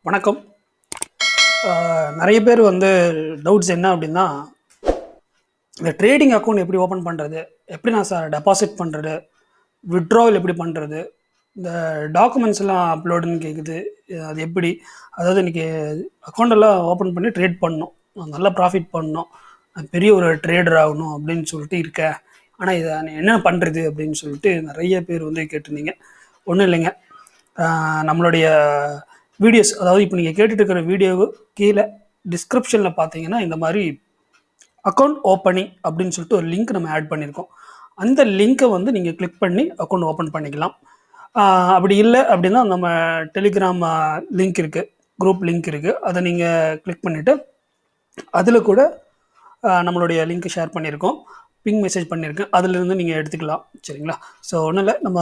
வணக்கம். நிறைய பேர் டவுட்ஸ் என்ன அப்படின்னா, இந்த ட்ரேடிங் அக்கௌண்ட் எப்படி ஓப்பன் பண்ணுறது, எப்படி நான் டெபாசிட் பண்ணுறது, வித்ட்ராவல் எப்படி பண்ணுறது, இந்த டாக்குமெண்ட்ஸ் எல்லாம் அப்லோடுன்னு கேட்குது. அது எப்படி, அதாவது இன்றைக்கி அக்கௌண்டெல்லாம் ஓப்பன் பண்ணி ட்ரேட் பண்ணணும், நல்லா ப்ராஃபிட் பண்ணணும், நான் பெரிய ஒரு ட்ரேடர் ஆகணும் அப்படின்னு சொல்லிட்டு இருக்கேன். ஆனால் இதை என்ன பண்ணுறது அப்படின்னு சொல்லிட்டு நிறைய பேர் கேட்டிருந்தீங்க. ஒன்றும் இல்லைங்க, நம்மளுடைய வீடியோஸ், அதாவது இப்போ நீங்கள் கேட்டுட்டு இருக்கிற வீடியோவு கீழே டிஸ்கிரிப்ஷனில் பார்த்தீங்கன்னா இந்த மாதிரி அக்கௌண்ட் ஓப்பனிங் அப்படின்னு சொல்லிட்டு ஒரு லிங்க் நம்ம ஆட் பண்ணியிருக்கோம். அந்த லிங்க்கை நீங்கள் கிளிக் பண்ணி அக்கௌண்ட் ஓப்பன் பண்ணிக்கலாம். அப்படி இல்லை அப்படின்னா நம்ம டெலிகிராம் லிங்க் இருக்குது, குரூப் லிங்க் இருக்குது, அதை நீங்கள் கிளிக் பண்ணிவிட்டு அதில் கூட நம்மளுடைய லிங்க் ஷேர் பண்ணியிருக்கோம், பிங் மெசேஜ் பண்ணியிருக்கேன், அதிலிருந்து நீங்கள் எடுத்துக்கலாம். சரிங்களா? ஸோ ஒன்றும் இல்லை, நம்ம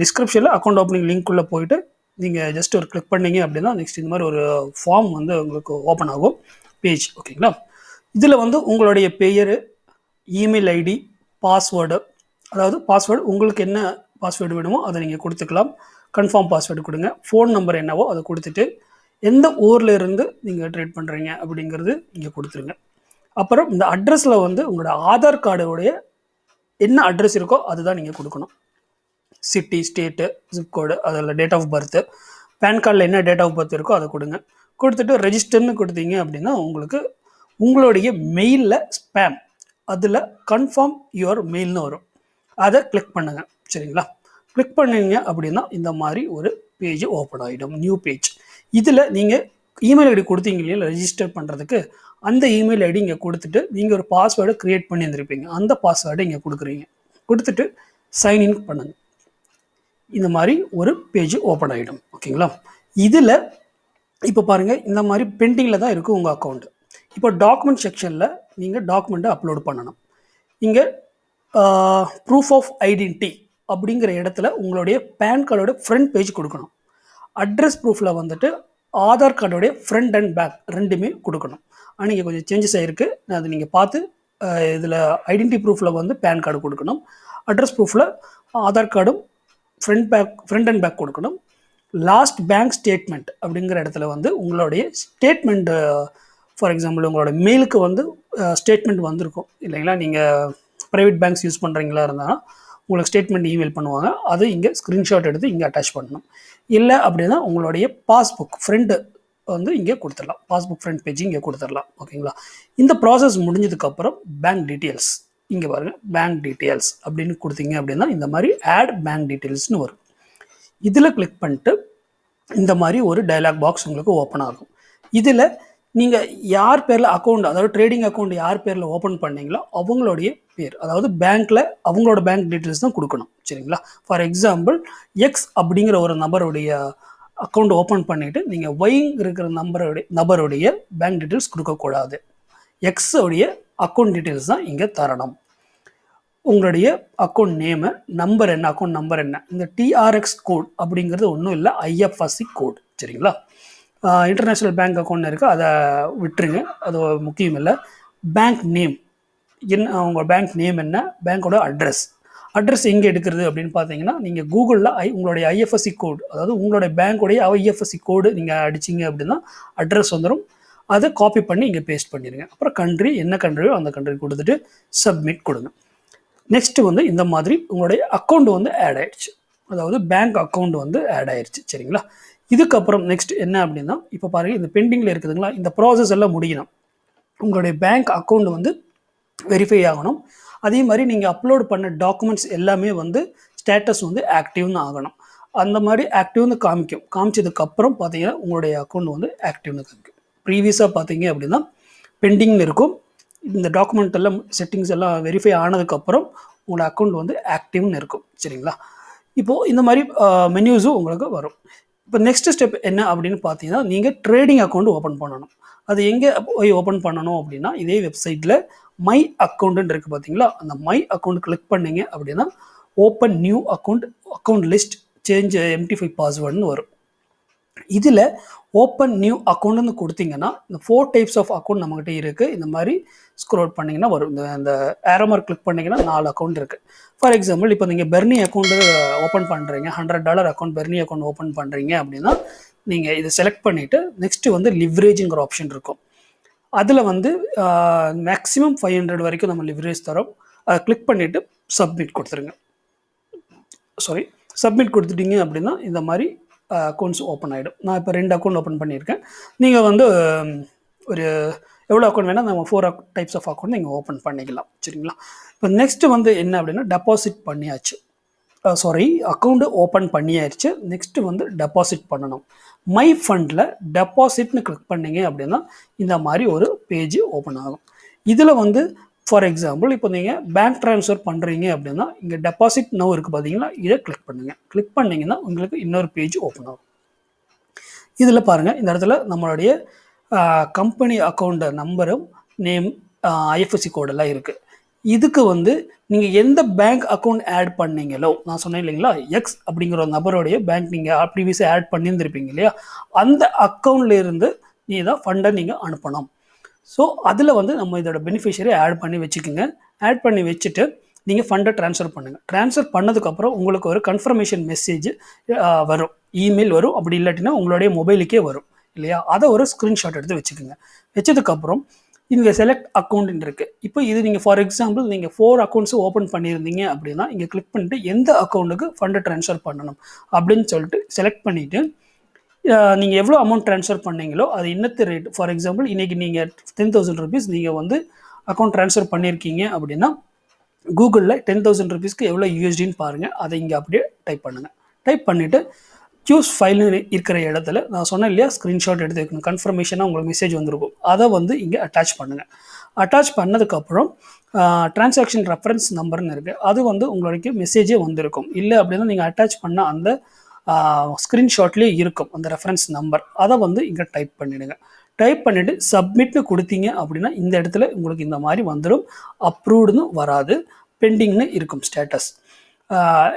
டிஸ்கிரிப்ஷனில் அக்கௌண்ட் ஓப்பனிங் லிங்க்குள்ளே போயிட்டு நீங்கள் ஜஸ்ட் ஒரு கிளிக் பண்ணிங்க அப்படின்னா நெக்ஸ்ட் இந்த மாதிரி ஒரு ஃபார்ம் உங்களுக்கு ஓப்பன் ஆகும், பேஜ். ஓகேங்களா? இதில் உங்களுடைய பெயர், இமெயில் ஐடி, பாஸ்வேர்டு, அதாவது பாஸ்வேர்டு உங்களுக்கு என்ன பாஸ்வேர்டு வேணுமோ அதை நீங்கள் கொடுத்துக்கலாம். கன்ஃபார்ம் பாஸ்வேர்டு கொடுங்க. ஃபோன் நம்பர் என்னவோ அதை கொடுத்துட்டு எந்த ஊரில் இருந்து நீங்கள் ட்ரேட் பண்ணுறீங்க அப்படிங்கிறது இங்கே கொடுத்துருங்க. அப்புறம் இந்த அட்ரஸில் உங்களோட ஆதார் கார்டுடைய என்ன அட்ரஸ் இருக்கோ அதுதான் நீங்கள் கொடுக்கணும். சிட்டி, ஸ்டேட்டு, ஜிப்கோடு, அதில் டேட் ஆஃப் பர்த்து, பேன் கார்டில் என்ன டேட் ஆஃப் பர்த் இருக்கோ அதை கொடுங்க. கொடுத்துட்டு ரெஜிஸ்டர்னு கொடுத்தீங்க அப்படின்னா உங்களுக்கு உங்களுடைய மெயிலில் ஸ்பேம், அதில் கன்ஃபார்ம் யுவர் மெயில்னு வரும், அதை கிளிக் பண்ணுங்கள். சரிங்களா? கிளிக் பண்ணிங்க அப்படின்னா இந்த மாதிரி ஒரு பேஜ் ஓப்பன் ஆகிடும், நியூ பேஜ். இதில் நீங்கள் இமெயில் ஐடி கொடுத்தீங்க இல்லையா ரெஜிஸ்டர் பண்ணுறதுக்கு, அந்த இமெயில் ஐடி இங்கே கொடுத்துட்டு நீங்கள் ஒரு பாஸ்வேர்டை க்ரியேட் பண்ணி இருந்திருப்பீங்க, அந்த பாஸ்வேர்டை இங்கே கொடுக்குறீங்க. கொடுத்துட்டு சைன்இன் பண்ணுங்கள். இந்த மாதிரி ஒரு பேஜ் ஓப்பன் ஆகிடும். ஓகேங்களா? இதில் இப்போ பாருங்கள், இந்த மாதிரி பெண்டிங்கில் தான் இருக்குது உங்கள் அக்கௌண்ட்டு. இப்போ டாக்குமெண்ட் செக்ஷனில் நீங்கள் டாக்குமெண்ட்டை அப்லோட் பண்ணணும். இங்கே ப்ரூஃப் ஆஃப் ஐடென்டிட்டி அப்படிங்கிற இடத்துல உங்களுடைய பேன் கார்டோட ஃப்ரண்ட் பேஜ் கொடுக்கணும். அட்ரஸ் ப்ரூஃபில் ஆதார் கார்டோடைய ஃப்ரண்ட் அண்ட் பேக் ரெண்டுமே கொடுக்கணும். ஆனால் இங்கே கொஞ்சம் சேஞ்சஸ் ஆகிருக்கு, அது நீங்கள் பார்த்து இதில் ஐடென்டிட்டி ப்ரூஃபில் பேன் கார்டு கொடுக்கணும், அட்ரஸ் ப்ரூஃபில் ஆதார் கார்டும் ஃப்ரண்ட் அண்ட் பேக் கொடுக்கணும். லாஸ்ட் பேங்க் ஸ்டேட்மெண்ட் அப்படிங்கிற இடத்துல உங்களுடைய ஸ்டேட்மெண்ட், ஃபார் எக்ஸாம்பிள் உங்களோட மெயிலுக்கு ஸ்டேட்மெண்ட் வந்திருக்கும் இல்லைங்களா, நீங்கள் ப்ரைவேட் பேங்க்ஸ் யூஸ் பண்ணுறீங்களா இருந்தால் உங்களுக்கு ஸ்டேட்மெண்ட் இமெயில் பண்ணுவாங்க, அது இங்கே ஸ்க்ரீன்ஷாட் எடுத்து இங்கே அட்டாச் பண்ணணும். இல்லை அப்படின்னா உங்களுடைய பாஸ்புக் ஃப்ரெண்டு இங்கே கொடுத்துடலாம், பாஸ்புக் ஃப்ரண்ட் பேஜ் இங்கே கொடுத்துடலாம். ஓகேங்களா? இந்த ப்ராசஸ் முடிஞ்சதுக்கப்புறம் பேங்க் டீட்டெயில்ஸ் இங்கே பாருங்கள், பேங்க் டீட்டெயில்ஸ் அப்படின்னு கொடுத்தீங்க அப்படின்னா இந்த மாதிரி ஆட் பேங்க் டீட்டெயில்ஸ்னு வரும். இதில் கிளிக் பண்ணிட்டு இந்த மாதிரி ஒரு டயலாக் பாக்ஸ் உங்களுக்கு ஓப்பன் ஆகும். இதில் நீங்கள் யார் பேரில் அக்கௌண்ட், அதாவது ட்ரேடிங் அக்கௌண்ட் யார் பேரில் ஓப்பன் பண்ணீங்களோ அவங்களுடைய பேர், அதாவது பேங்க்கில் அவங்களோட பேங்க் டீட்டெயில்ஸ் தான் கொடுக்கணும். சரிங்களா? ஃபார் எக்ஸாம்பிள் எக்ஸ் அப்படிங்கிற ஒரு நபருடைய அக்கௌண்ட் ஓப்பன் பண்ணிவிட்டு நீங்கள் ஒய் இருக்கிற நபருடைய பேங்க் டீட்டெயில்ஸ் கொடுக்கக்கூடாது. எக்ஸோடைய அக்கௌண்ட் டீட்டெயில்ஸ் தான் இங்கே தரணும். உங்களுடைய அக்கௌண்ட் நேமு, நம்பர் என்ன, அக்கௌண்ட் நம்பர் என்ன, இந்த டிஆர்எக்ஸ் கோட் அப்படிங்கிறது ஒன்றும் இல்லை, ஐஎஃப்எஸ்சி கோட். சரிங்களா? இன்டர்நேஷ்னல் பேங்க் அக்கௌண்ட் இருக்குது, அதை விட்டுருங்க, அது முக்கியம் இல்லை. பேங்க் நேம் என்ன, அவங்க பேங்க் நேம் என்ன, பேங்க்கோட அட்ரஸ் எங்கே எடுக்கிறது அப்படின்னு பார்த்தீங்கன்னா நீங்கள் கூகுளில் உங்களுடைய ஐஎஃப்எஸ்சி கோடு, அதாவது உங்களுடைய பேங்க்குடைய ஐஎஃப்எஸ்சி கோடு நீங்கள் அடிச்சிங்க அப்படின்னா அட்ரஸ் வந்துடும். அதை காப்பி பண்ணி இங்கே பேஸ்ட் பண்ணிடுங்க. அப்புறம் கண்ட்ரி, என்ன கண்ட்ரியோ அந்த கண்ட்ரி கொடுத்துட்டு சப்மிட் கொடுங்க. நெக்ஸ்ட்டு இந்த மாதிரி உங்களுடைய அக்கௌண்ட் ஆட் ஆகிடுச்சு, அதாவது பேங்க் அக்கௌண்ட் ஆட் ஆகிடுச்சு. சரிங்களா? இதுக்கப்புறம் நெக்ஸ்ட் என்ன அப்படின்னா, இப்போ பாருங்கள் இந்த பெண்டிங்கில் இருக்குதுங்களா, இந்த ப்ராசஸ் எல்லாம் முடியணும். உங்களுடைய பேங்க் அக்கௌண்ட் வெரிஃபை ஆகணும். அதே மாதிரி நீங்கள் அப்லோட் பண்ண டாக்குமெண்ட்ஸ் எல்லாமே ஸ்டேட்டஸ் ஆக்டிவ்னு ஆகணும். அந்த மாதிரி ஆக்டிவ்னு காமிச்சதுக்கப்புறம் பார்த்தீங்கன்னா உங்களுடைய அக்கௌண்ட் ஆக்டிவ்னு காமிக்கும். ப்ரீவியஸாக பார்த்தீங்க அப்படின்னா பெண்டிங்னு இருக்கும். இந்த டாக்குமெண்ட் எல்லாம் செட்டிங்ஸ் எல்லாம் வெரிஃபை ஆனதுக்கப்புறம் உங்களோட அக்கௌண்ட் ஆக்டிவ்னு இருக்கும். சரிங்களா? இப்போது இந்த மாதிரி மெனியூஸும் உங்களுக்கு வரும். இப்போ நெக்ஸ்ட் ஸ்டெப் என்ன அப்படின்னு பார்த்தீங்கன்னா, நீங்கள் ட்ரேடிங் அக்கௌண்ட் ஓப்பன் பண்ணணும். அது எங்கே போய் ஓப்பன் பண்ணணும் அப்படின்னா, இதே வெப்சைட்டில் மை அக்கௌண்ட்டுன்னு இருக்குது பார்த்தீங்களா, அந்த மை அக்கௌண்ட் கிளிக் பண்ணிங்க அப்படின்னா open new account list change எம்டி5 பாஸ்வேர்டுன்னு வரும். இதில் ஓப்பன் நியூ அக்கௌண்ட்னு கொடுத்தீங்கன்னா இந்த 4 டைப்ஸ் ஆஃப் அக்கௌண்ட் நம்மகிட்ட இருக்குது. இந்த மாதிரி ஸ்க்ரோல் பண்ணிங்கன்னா வரும். இந்த ஏரோ மார்க் கிளிக் பண்ணிங்கன்னா 4 அக்கௌண்ட் இருக்குது. ஃபார் எக்ஸாம்பிள் இப்போ நீங்கள் பெர்னி அக்கௌண்ட்டு ஓப்பன் பண்ணுறீங்க, $100 அக்கௌண்ட் பெர்னி அக்கௌண்ட் ஓப்பன் பண்ணுறீங்க அப்படின்னா நீங்கள் இதை செலக்ட் பண்ணிவிட்டு நெக்ஸ்ட்டு வந்து லிவரேஜுங்கிற ஆப்ஷன் இருக்கும். அதில் வந்து மேக்ஸிமம் 500 வரைக்கும் நம்ம லிவரேஜ் தரோம். அதை கிளிக் பண்ணிவிட்டு சப்மிட் கொடுத்துருங்க. சப்மிட் கொடுத்துட்டீங்க அப்படின்னா இந்த மாதிரி அக்கௌண்ட்ஸ் ஓப்பன் ஆகிடும். நான் இப்போ 2 அக்கௌண்ட் ஓப்பன் பண்ணியிருக்கேன். நீங்கள் வந்து ஒரு எவ்வளோ அக்கௌண்ட் வேணால் நம்ம 4 டைப்ஸ் ஆஃப் அக்கௌண்ட் நீங்கள் ஓப்பன் பண்ணிக்கலாம். சரிங்களா? இப்போ நெக்ஸ்ட்டு வந்து என்ன அப்படின்னா டெபாசிட் பண்ணியாச்சு. அக்கௌண்ட்டு ஓப்பன் பண்ணியாச்சு. நெக்ஸ்ட்டு வந்து டெபாசிட் பண்ணணும். மை ஃபண்டில் டெபாசிட்னு கிளிக் பண்ணிங்க அப்படின்னா இந்த மாதிரி ஒரு பேஜ் ஓப்பன் ஆகும். இதில் வந்து ஃபார் எக்ஸாம்பிள் இப்போ நீங்கள் பேங்க் ட்ரான்ஸ்ஃபர் பண்ணுறீங்க அப்படின்னா இங்கே டெபாசிட் நவ் இருக்குது பார்த்தீங்கன்னா, இதை கிளிக் பண்ணுங்கள். கிளிக் பண்ணிங்கன்னா உங்களுக்கு இன்னொரு பேஜ் ஓப்பன் ஆகும். இதில் பாருங்கள், இந்த இடத்துல நம்மளுடைய கம்பெனி அக்கௌண்ட் நம்பரும் நேம் ஐஎஃப்எஸ்சி கோடெல்லாம் இருக்குது. இதுக்கு வந்து நீங்கள் எந்த பேங்க் அக்கௌண்ட் ஆட் பண்ணீங்களோ, நான் சொன்னேன் இல்லைங்களா, எக்ஸ் அப்படிங்கிற ஒரு நபருடைய பேங்க் நீங்கள் ப்ரீவியஸாக ஆட் பண்ணியிருந்திருப்பீங்க இல்லையா, அந்த அக்கௌண்ட்லேருந்து நீ தான் ஃபண்டை நீங்கள் அனுப்பணும். ஸோ அதில் வந்து நம்ம இதோட பெனிஃபிஷரி ஆட் பண்ணி வச்சுக்கோங்க. ஆட் பண்ணி வச்சுட்டு நீங்கள் ஃபண்டை ட்ரான்ஸ்ஃபர் பண்ணுங்கள். ட்ரான்ஸ்ஃபர் பண்ணதுக்கப்புறம் உங்களுக்கு ஒரு கன்ஃபர்மேஷன் மெசேஜ் வரும், இமெயில் வரும். அப்படி இல்லாட்டினா உங்களுடைய மொபைலுக்கே வரும் இல்லையா, அதை ஒரு ஸ்க்ரீன்ஷாட் எடுத்து வச்சுக்கோங்க. வச்சதுக்கப்புறம் இங்கே செலக்ட் அக்கௌண்ட் இருக்குது. இப்போ இது நீங்கள் ஃபார் எக்ஸாம்பிள் நீங்கள் 4 அக்கௌண்ட்ஸும் ஓப்பன் பண்ணியிருந்தீங்க அப்படின்னா இங்கே கிளிக் பண்ணிட்டு எந்த அக்கௌண்ட்டுக்கு ஃபண்டை ட்ரான்ஸ்ஃபர் பண்ணணும் அப்படின்னு சொல்லிட்டு செலக்ட் பண்ணிவிட்டு நீங்கள் எவ்வளோ அமௌண்ட் ட்ரான்ஸ்ஃபர் பண்ணீங்களோ அது இன்னத்து ரேட். ஃபார் எக்ஸாம்பிள் இன்றைக்கி நீங்கள் 10,000 rupees நீங்கள் வந்து அக்கௌண்ட் ட்ரான்ஸ்ஃபர் பண்ணியிருக்கீங்க அப்படின்னா கூகுளில் 10,000 rupeesக்கு எவ்வளோ யூஎஸ்டின்னு பாருங்கள். அதை இங்கே அப்படியே டைப் பண்ணுங்கள். டைப் பண்ணிவிட்டு சூஸ் ஃபைல்னு இருக்கிற இடத்துல நான் சொன்னேன் இல்லையா, ஸ்க்ரீன்ஷாட் எடுத்து வைக்கணும். கன்ஃபர்மேஷனாக உங்களுக்கு மெசேஜ் வந்திருக்கும். அதை வந்து இங்கே அட்டாச் பண்ணுங்கள். அட்டாச் பண்ணதுக்கப்புறம் டிரான்சாக்ஷன் ரெஃபரன்ஸ் நம்பர்னு இருக்குது. அது வந்து உங்களுக்கு மெசேஜே வந்திருக்கும். இல்லை அப்படின்னா நீங்கள் அட்டாச் பண்ண அந்த ஸ்க்ரீன்ஷாட்லேயே இருக்கும் அந்த ரெஃபரன்ஸ் நம்பர். அதை வந்து இங்கே டைப் பண்ணிவிடுங்க. டைப் பண்ணிவிட்டு சப்மிட்னு கொடுத்தீங்க அப்படின்னா இந்த இடத்துல உங்களுக்கு இந்த மாதிரி வந்துடும். அப்ரூவ்டுன்னு வராது, பெண்டிங்னு இருக்கும் ஸ்டேட்டஸ்.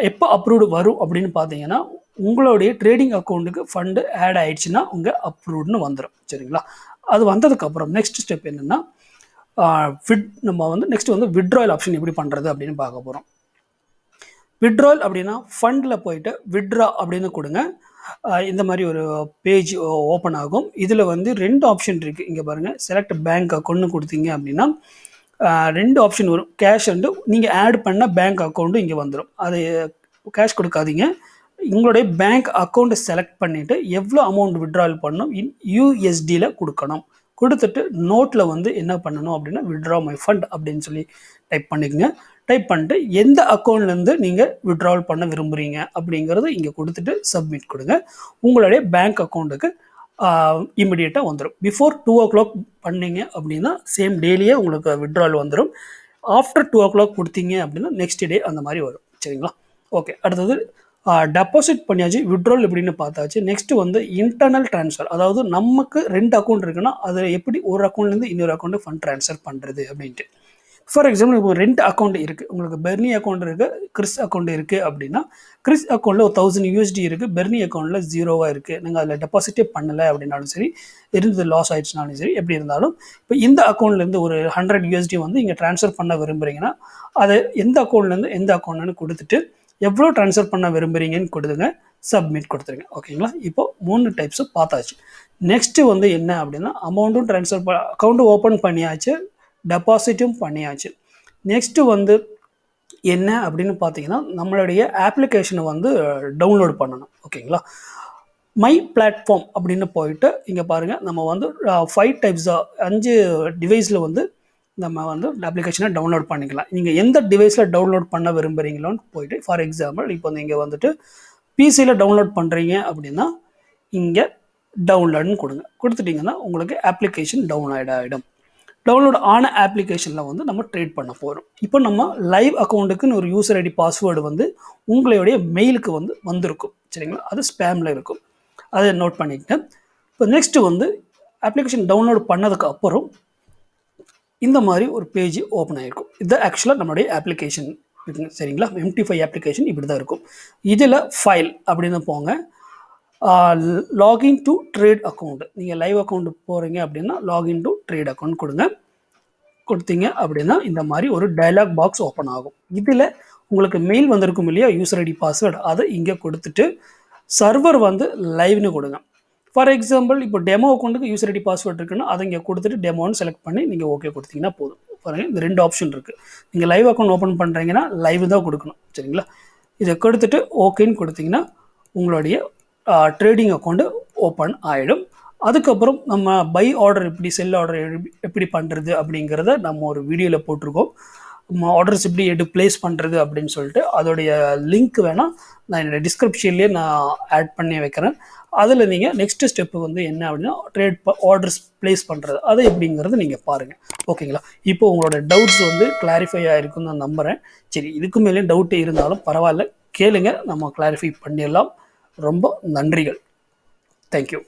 எப்போ அப்ரூவ்டு வரும் அப்படின்னு பார்த்தீங்கன்னா உங்களுடைய ட்ரேடிங் அக்கௌண்ட்டுக்கு ஃபண்டு ஆட் ஆகிடுச்சுன்னா உங்கள் அப்ரூவ்டுன்னு வந்துடும். சரிங்களா? அது வந்ததுக்கப்புறம் நெக்ஸ்ட் ஸ்டெப் என்னென்னா நம்ம வந்து நெக்ஸ்ட் வந்து வித்ட்ராயல் ஆப்ஷன் எப்படி பண்ணுறது அப்படின்னு பார்க்க போகிறோம். வித்ட்ராயல் அப்படின்னா ஃபண்டில் போயிட்டு வித்ட்ரா அப்படின்னு கொடுங்க. இந்த மாதிரி ஒரு பேஜ் ஓப்பன் ஆகும். இதில் வந்து 2 ஆப்ஷன் இருக்குது. இங்கே பாருங்கள், செலக்ட் பேங்க் அக்கௌண்ட்னு கொடுத்தீங்க அப்படின்னா 2 ஆப்ஷன் வரும். கேஷ் அண்டு நீங்கள் ஆட் பண்ண பேங்க் அக்கௌண்ட்டும் இங்கே வந்துடும். அது கேஷ் கொடுக்காதீங்க, உங்களுடைய பேங்க் அக்கௌண்ட்டை செலக்ட் பண்ணிவிட்டு எவ்வளோ அமௌண்ட் வித்ட்ராயல் பண்ணணும் இன் யூஎஸ்டியில் கொடுக்கணும். கொடுத்துட்டு நோட்டில் வந்து என்ன பண்ணணும் அப்படின்னா வித்ட்ரா மை ஃபண்ட் அப்படின்னு சொல்லி டைப் பண்ணிக்கோங்க. டைப் பண்ணிட்டு எந்த அக்கௌண்ட்லேருந்து நீங்கள் வித்ட்ராவல் பண்ண விரும்புகிறீங்க அப்படிங்கிறத இங்கே கொடுத்துட்டு சப்மிட் கொடுங்க. உங்களுடைய பேங்க் அக்கௌண்ட்டுக்கு இமிடியேட்டாக வந்துடும். பிஃபோர் 2 o'clock பண்ணிங்க அப்படின்னா சேம் டேலியே உங்களுக்கு வித்ட்ராவல் வந்துடும். ஆஃப்டர் 2 o'clock கொடுத்தீங்க அப்படின்னா நெக்ஸ்ட் டே அந்த மாதிரி வரும். சரிங்களா? ஓகே, அடுத்தது டெபாசிட் பண்ணியாச்சு, வித்ட்ராவல் எப்படின்னு பார்த்தாச்சு. நெக்ஸ்ட்டு வந்து இன்டர்னல் ட்ரான்ஸ்ஃபர், அதாவது நமக்கு 2 அக்கௌண்ட் இருக்குன்னா அதில் எப்படி ஒரு அக்கௌண்ட்லேருந்து இன்னொரு அக்கௌண்ட்டு ஃபண்ட் ட்ரான்ஸ்ஃபர் பண்ணுறது அப்படின்ட்டு. ஃபார் எக்ஸாம்பிள் இப்போ 2 அக்கௌண்ட் இருக்குது. உங்களுக்கு பெர்னி அக்கௌண்ட் இருக்குது, கிறிஸ் அக்கௌண்ட் இருக்குது அப்படின்னா கிறிஸ் அக்கௌண்ட்டில் ஒரு 1000 USD இருக்குது, பெர்னி அக்கௌண்ட்டில் 0 இருக்குது. நீங்கள் அதில் டெபாசிட்டே பண்ணலை அப்படின்னாலும் சரி, இருந்தது லாஸ் ஆகிடுச்சுனாலும் சரி, எப்படி இருந்தாலும் இப்போ இந்த அக்கௌண்ட்லேருந்து ஒரு 100 USD வந்து இங்கே ட்ரான்ஸ்ஃபர் பண்ண விரும்புகிறீங்கன்னா அதை எந்த அக்கௌண்ட்லேருந்து எந்த அக்கௌண்ட்னு கொடுத்துட்டு எவ்வளோ ட்ரான்ஸ்ஃபர் பண்ண விரும்புகிறீங்கன்னு கொடுத்துங்க, சப்மிட் கொடுத்துருங்க. ஓகேங்களா? இப்போ 3 டைப்ஸு பார்த்தாச்சு. நெக்ஸ்ட்டு வந்து என்ன அப்படின்னா அமௌண்ட்டும் ட்ரான்ஸ்ஃபர் அக்கௌண்ட்டும் ஓப்பன் பண்ணியாச்சு, டெபாசிட்டும் பண்ணியாச்சு. நெக்ஸ்ட்டு வந்து என்ன அப்படின்னு பார்த்தீங்கன்னா நம்மளுடைய ஆப்ளிகேஷனை வந்து டவுன்லோட் பண்ணணும். ஓகேங்களா? மை பிளாட்ஃபார்ம் அப்படின்னு போயிட்டு இங்கே பாருங்கள், நம்ம வந்து 5 டைப்ஸாக 5 டிவைஸில் வந்து நம்ம வந்து அப்ளிகேஷனை டவுன்லோட் பண்ணிக்கலாம். நீங்கள் எந்த டிவைஸில் டவுன்லோட் பண்ண விரும்புகிறீங்களோன்னு போயிட்டு ஃபார் எக்ஸாம்பிள் இப்போ நீங்கள் வந்துட்டு பிசியில் டவுன்லோட் பண்ணுறீங்க அப்படின்னா இங்கே டவுன்லோடுன்னு கொடுங்க. கொடுத்துட்டிங்கன்னா உங்களுக்கு அப்ளிகேஷன் டவுன்லோட் ஆகிடும். டவுன்லோட் ஆன அப்ளிகேஷனில் வந்து நம்ம ட்ரேட் பண்ண போகிறோம். இப்போ நம்ம லைவ் அக்கௌண்ட்டுக்குன்னு ஒரு யூசர் ஐடி பாஸ்வேர்டு வந்து உங்களுடைய மெயிலுக்கு வந்து வந்திருக்கும். சரிங்களா? அது ஸ்பேமில் இருக்கும், அதை நோட் பண்ணிக்கிட்டேன். இப்போ நெக்ஸ்ட்டு வந்து அப்ளிகேஷன் டவுன்லோட் பண்ணதுக்கு அப்புறம் இந்த மாதிரி ஒரு பேஜ் ஓப்பன் ஆகிருக்கும். இது ஆக்சுவலாக நம்மளுடைய அப்ளிகேஷன் இருக்குங்க. சரிங்களா? MT5 அப்ளிகேஷன் இப்படி தான் இருக்கும். இதில் ஃபைல் அப்படின்னு போங்க. Login to trade account. நீங்கள் லைவ் அக்கௌண்ட் போகிறீங்க அப்படின்னா லாகின் டு ட்ரேட் அக்கௌண்ட் கொடுங்க. கொடுத்தீங்க அப்படின்னா இந்த மாதிரி ஒரு டயலாக் பாக்ஸ் ஓப்பன் ஆகும். இதில் உங்களுக்கு மெயில் வந்திருக்கும் இல்லையா, யூசர் ஐடி பாஸ்வேர்டு, அதை இங்கே கொடுத்துட்டு சர்வர் வந்து லைவ்னு கொடுங்க. ஃபார் எக்ஸாம்பிள் இப்போ டெமோ அக்கௌண்ட்டுக்கு யூசர் ஐடி பாஸ்வேர்டு இருக்குன்னா அதை இங்கே கொடுத்துட்டு டெமோன்னு செலக்ட் பண்ணி நீங்கள் ஓகே கொடுத்தீங்கன்னா போதும். பாருங்கள், இந்த 2 ஆப்ஷன் இருக்குது. நீங்கள் லைவ் அக்கௌண்ட் ஓப்பன் பண்ணுறீங்கன்னா லைவ் தான் கொடுக்கணும், சரிங்களா? இதை கொடுத்துட்டு ஓகேன்னு கொடுத்தீங்கன்னா உங்களுடைய ட்ரேடிங் அக்கௌண்ட்டு ஓப்பன் ஆகிடும். அதுக்கப்புறம் நம்ம பை ஆர்டர் எப்படி, செல் ஆர்டர் எப்படி பண்ணுறது அப்படிங்கிறத நம்ம ஒரு வீடியோவில் போட்டிருக்கோம். நம்ம ஆர்டர்ஸ் எப்படி ப்ளேஸ் பண்ணுறது அப்படின்னு சொல்லிட்டு அதோடைய லிங்க் வேணால் நான் என்னோடய டிஸ்கிரிப்ஷன்லேயே நான் ஆட் பண்ணி வைக்கிறேன். அதில் நீங்கள் நெக்ஸ்ட் ஸ்டெப்பு வந்து என்ன அப்படின்னா ஆர்டர்ஸ் ப்ளேஸ் பண்ணுறது அது எப்படிங்கிறது நீங்கள் பாருங்கள், ஓகேங்களா? இப்போ உங்களோட டவுட்ஸ் வந்து கிளாரிஃபை ஆகிருக்குன்னு நான் நம்புகிறேன். சரி, இதுக்கு மேலே டவுட்டு இருந்தாலும் பரவாயில்ல, கேளுங்க, நம்ம கிளாரிஃபை பண்ணிடலாம். ரொம்ப நன்றிகள். தேங்க்யூ.